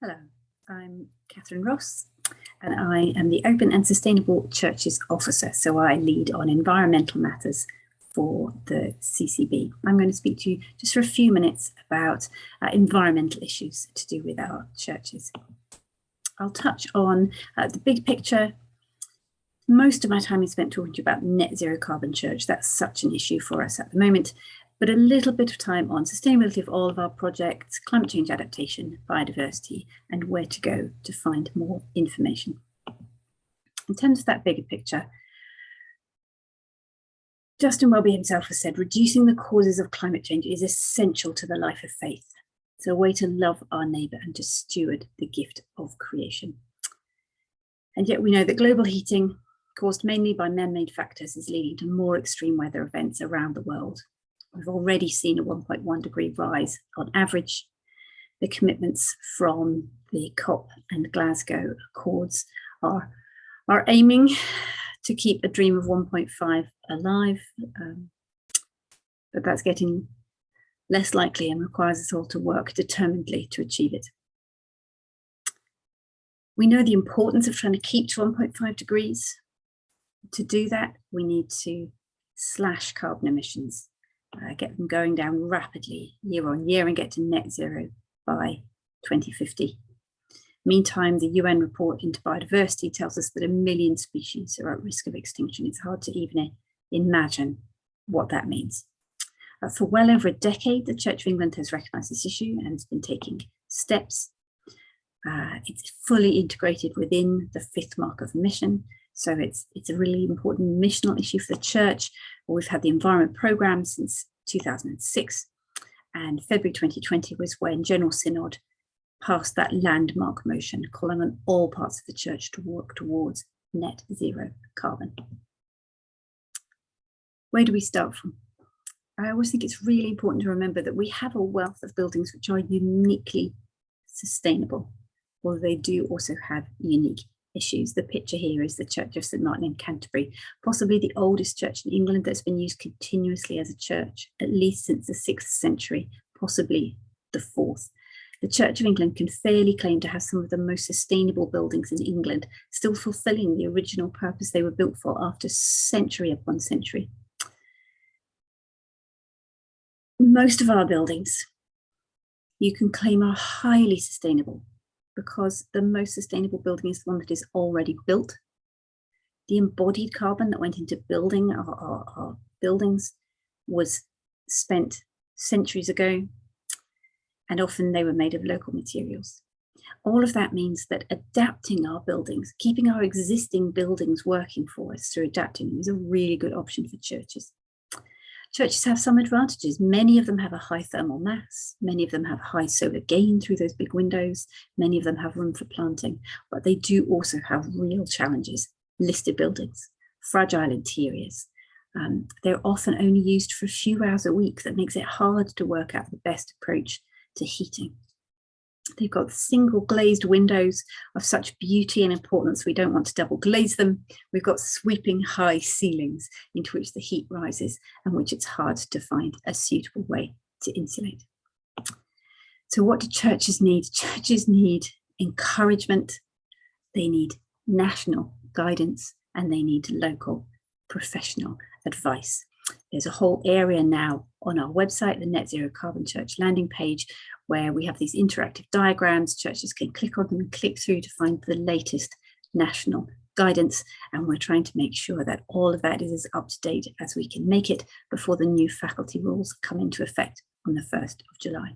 Hello, I'm Catherine Ross and I am the Open and Sustainable Churches Officer, so I lead on environmental matters for the CCB. I'm going to speak to you just for a few minutes about environmental issues to do with our churches. I'll touch on the big picture. Most of my time is spent talking to you about net zero carbon church. That's such an issue for us at the moment. But a little bit of time on sustainability of all of our projects, climate change adaptation, biodiversity, and where to go to find more information. In terms of that bigger picture, Justin Welby himself has said, reducing the causes of climate change is essential to the life of faith. It's a way to love our neighbour and to steward the gift of creation. And yet we know that global heating, caused mainly by man-made factors, is leading to more extreme weather events around the world. We've already seen a 1.1 degree rise on average. The commitments from the COP and Glasgow Accords are aiming to keep a dream of 1.5 alive, but that's getting less likely and requires us all to work determinedly to achieve it. We know the importance of trying to keep to 1.5 degrees. To do that, we need to slash carbon emissions. Get them going down rapidly year on year and get to net zero by 2050. Meantime, the UN report into biodiversity tells us that 1 million species are at risk of extinction. It's hard to even imagine what that means. For well over a decade, the Church of England has recognised this issue and has been taking steps. It's fully integrated within the 5th mark of mission. So it's a really important missional issue for the church. We've had the environment programme since 2006, and February 2020 was when General Synod passed that landmark motion calling on all parts of the church to work towards net zero carbon. Where do we start from? I always think it's really important to remember that we have a wealth of buildings which are uniquely sustainable, although they do also have unique issues. The picture here is the Church of St Martin in Canterbury, possibly the oldest church in England that's been used continuously as a church, at least since the 6th century, possibly the 4th. The Church of England can fairly claim to have some of the most sustainable buildings in England, still fulfilling the original purpose they were built for after century upon century. Most of our buildings you can claim are highly sustainable, because the most sustainable building is the one that is already built. The embodied carbon that went into building our buildings was spent centuries ago, and often they were made of local materials. All of that means that adapting our buildings, keeping our existing buildings working for us through adapting them, is a really good option for churches. Churches have some advantages. Many of them have a high thermal mass. Many of them have high solar gain through those big windows. Many of them have room for planting, but they do also have real challenges. Listed buildings, fragile interiors. They're often only used for a few hours a week. That makes it hard to work out the best approach to heating. They've got single glazed windows of such beauty and importance we don't want to double glaze them. We've got sweeping high ceilings into which the heat rises and which it's hard to find a suitable way to insulate. So what do churches need? Churches need encouragement, they need national guidance, and they need local professional advice. There's a whole area now on our website, the Net Zero Carbon Church landing page, where we have these interactive diagrams. Churches can click on them and click through to find the latest national guidance. And we're trying to make sure that all of that is as up to date as we can make it before the new faculty rules come into effect on the 1st of July.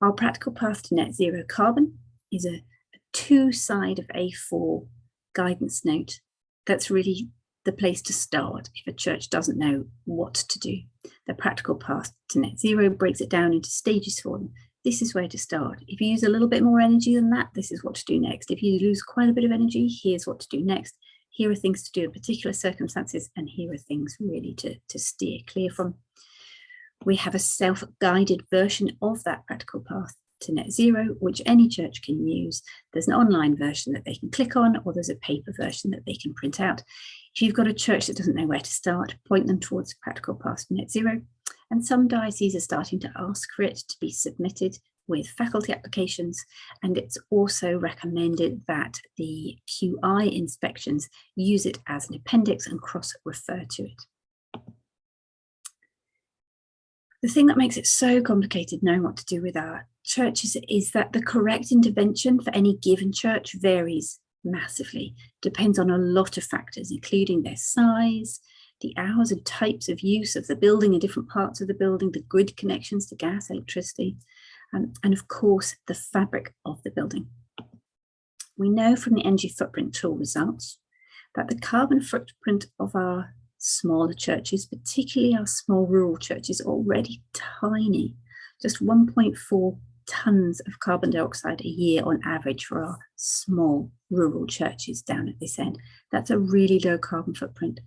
Our practical path to net zero carbon is a 2-side of A4 guidance note. That's really the place to start if a church doesn't know what to do. The practical path to net zero breaks it down into stages for them. This is where to start. If you use a little bit more energy than that, this is what to do next. If you lose quite a bit of energy, here's what to do next. Here are things to do in particular circumstances, and here are things really to steer clear from. We have a self-guided version of that practical path to net zero, which any church can use. There's an online version that they can click on, or there's a paper version that they can print out. If you've got a church that doesn't know where to start, point them towards the practical path to net zero. And some dioceses are starting to ask for it to be submitted with faculty applications, and it's also recommended that the QI inspections use it as an appendix and cross-refer to it. The thing that makes it so complicated knowing what to do with our churches is that the correct intervention for any given church varies massively, depends on a lot of factors, including their size, the hours and types of use of the building in different parts of the building, the grid connections to gas, electricity, and of course, the fabric of the building. We know from the energy footprint tool results that the carbon footprint of our smaller churches, particularly our small rural churches, are already tiny, just 1.4 tons of carbon dioxide a year on average for our small rural churches down at this end. That's a really low carbon footprint.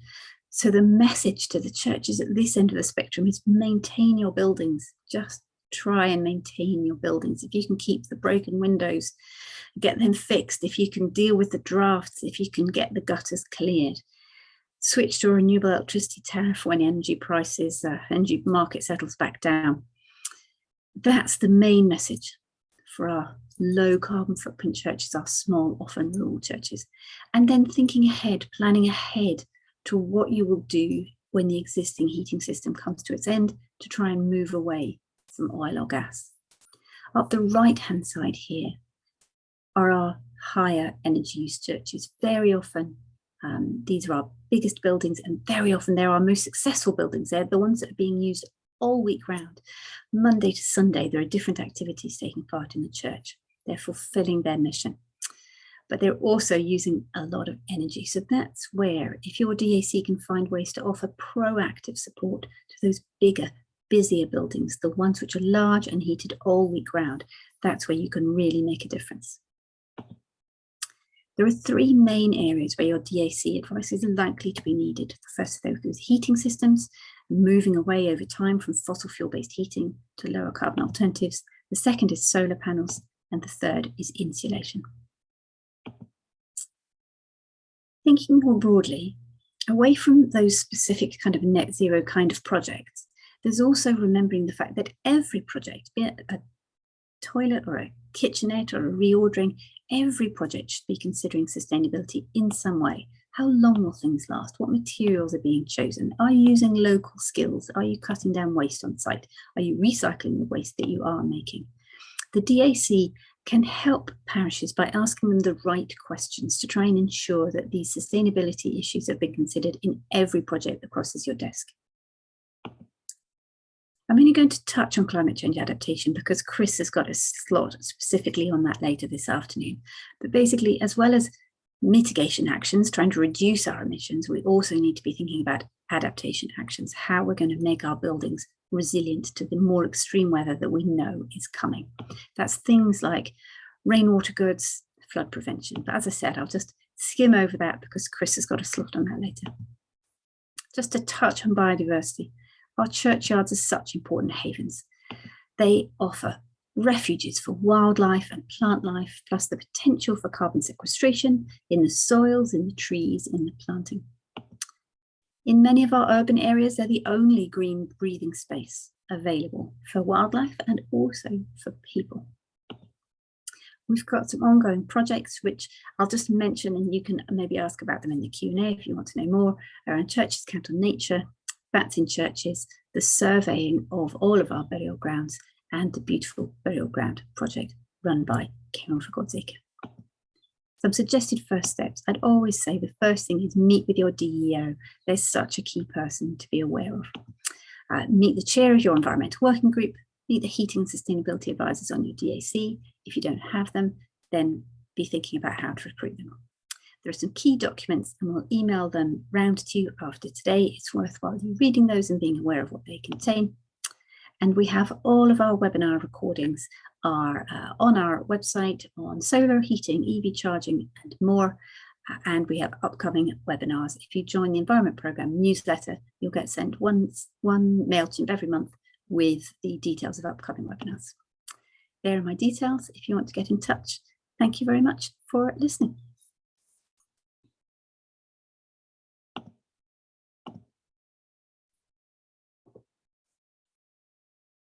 So the message to the churches at this end of the spectrum is maintain your buildings. Just try and maintain your buildings. If you can keep the broken windows, get them fixed, if you can deal with the drafts, if you can get the gutters cleared, switch to a renewable electricity tariff when energy prices, energy market settles back down. That's the main message for our low carbon footprint churches, our small, often rural churches. And then thinking ahead, planning ahead to what you will do when the existing heating system comes to its end to try and move away from oil or gas. Up the right-hand side here are our higher energy use churches. Very often, these are our biggest buildings, and very often they're our most successful buildings. They're the ones that are being used all week round. Monday to Sunday, there are different activities taking part in the church. They're fulfilling their mission, but they're also using a lot of energy. So that's where, if your DAC can find ways to offer proactive support to those bigger, busier buildings, the ones which are large and heated all week round, that's where you can really make a difference. There are three main areas where your DAC advice is likely to be needed. The first of those is heating systems, moving away over time from fossil fuel-based heating to lower carbon alternatives. The second is solar panels, and the third is insulation. Thinking more broadly, away from those specific kind of net zero kind of projects, there's also remembering the fact that every project, be it a toilet or a kitchenette or a reordering, every project should be considering sustainability in some way. How long will things last? What materials are being chosen? Are you using local skills? Are you cutting down waste on site? Are you recycling the waste that you are making? The DAC can help parishes by asking them the right questions to try and ensure that these sustainability issues have been considered in every project that crosses your desk. I'm only going to touch on climate change adaptation because Chris has got a slot specifically on that later this afternoon. But basically, as well as mitigation actions, trying to reduce our emissions, we also need to be thinking about adaptation actions, how we're going to make our buildings resilient to the more extreme weather that we know is coming. That's things like rainwater goods, flood prevention. But as I said, I'll just skim over that because Chris has got a slot on that later. Just to touch on biodiversity. Our churchyards are such important havens. They offer refuges for wildlife and plant life, plus the potential for carbon sequestration in the soils, in the trees, in the planting. In many of our urban areas, they're the only green breathing space available for wildlife and also for people. We've got some ongoing projects, which I'll just mention, and you can maybe ask about them in the Q&A if you want to know more, around Churches Count on Nature, Bats in Churches, the surveying of all of our burial grounds, and the Beautiful Burial Ground project run by Karen for God's sake. Some suggested first steps. I'd always say the first thing is meet with your DEO. They're such a key person to be aware of. Meet the chair of your environmental working group, meet the heating and sustainability advisors on your DAC. If you don't have them, then be thinking about how to recruit them. There are some key documents and we'll email them round to you after today. It's worthwhile you reading those and being aware of what they contain. And we have all of our webinar recordings are on our website on solar, heating, EV charging and more. And we have upcoming webinars. If you join the Environment Programme newsletter, you'll get sent one MailChimp every month with the details of upcoming webinars. There are my details if you want to get in touch. Thank you very much for listening.